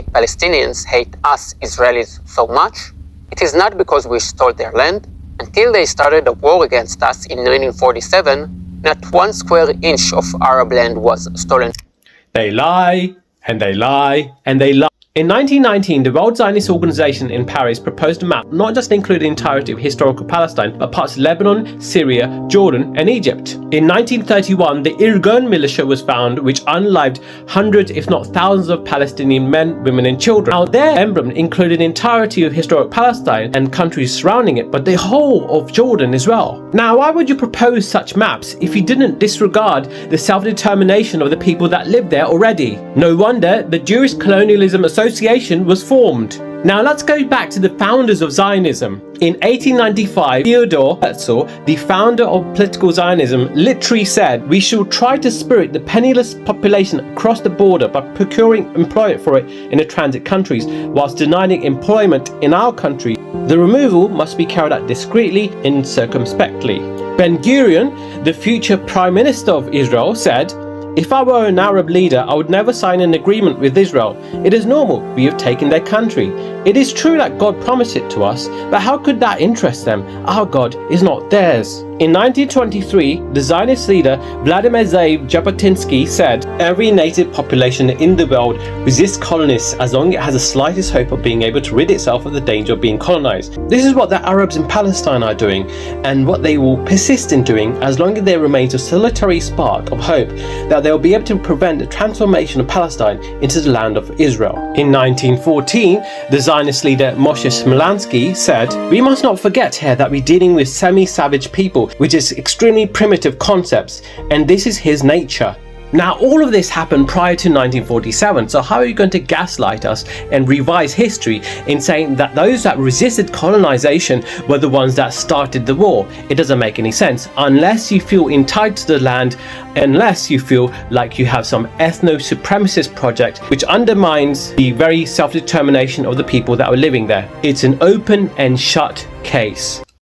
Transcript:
Palestinians hate us Israelis so much, it is not because we stole their land. Until they started a war against us in 1947, not 1 square inch of Arab land was stolen. They lie, and they lie, and they lie. In 1919, the World Zionist Organization in Paris proposed a map not just include the entirety of historical Palestine, but parts of Lebanon, Syria, Jordan, and Egypt. In 1931, the Irgun militia was found, which unlived hundreds, if not thousands, of Palestinian men, women, and children. Now, their emblem included the entirety of historic Palestine and countries surrounding it, but the whole of Jordan as well. Now, why would you propose such maps if you didn't disregard the self-determination of the people that live there already? No wonder the Jewish Colonialism Association was formed. Now let's go back to the founders of Zionism. In 1895, Theodor Herzl, the founder of political Zionism, literally said, "We shall try to spirit the penniless population across the border by procuring employment for it in the transit countries, whilst denying employment in our country. The removal must be carried out discreetly and circumspectly." Ben-Gurion, the future Prime Minister of Israel, said, "If I were an Arab leader, I would never sign an agreement with Israel. It is normal. We have taken their country. It is true that God promised it to us, but how could that interest them? Our God is not theirs." In 1923, the Zionist leader Vladimir Jabotinsky said, "Every native population in the world resists colonists as long as it has the slightest hope of being able to rid itself of the danger of being colonized. This is what the Arabs in Palestine are doing, and what they will persist in doing as long as there remains a solitary spark of hope that they will be able to prevent the transformation of Palestine into the land of Israel." In 1914, the Zionist leader Moshe Smolansky said, "We must not forget here that we're dealing with semi-savage people, which is extremely primitive concepts, and this is his nature." Now, all of this happened prior to 1947, so how are you going to gaslight us and revise history in saying that those that resisted colonization were the ones that started the war? It doesn't make any sense unless you feel entitled to the land, unless you feel like you have some ethno-supremacist project which undermines the very self-determination of the people that are living there. It's an open and shut case.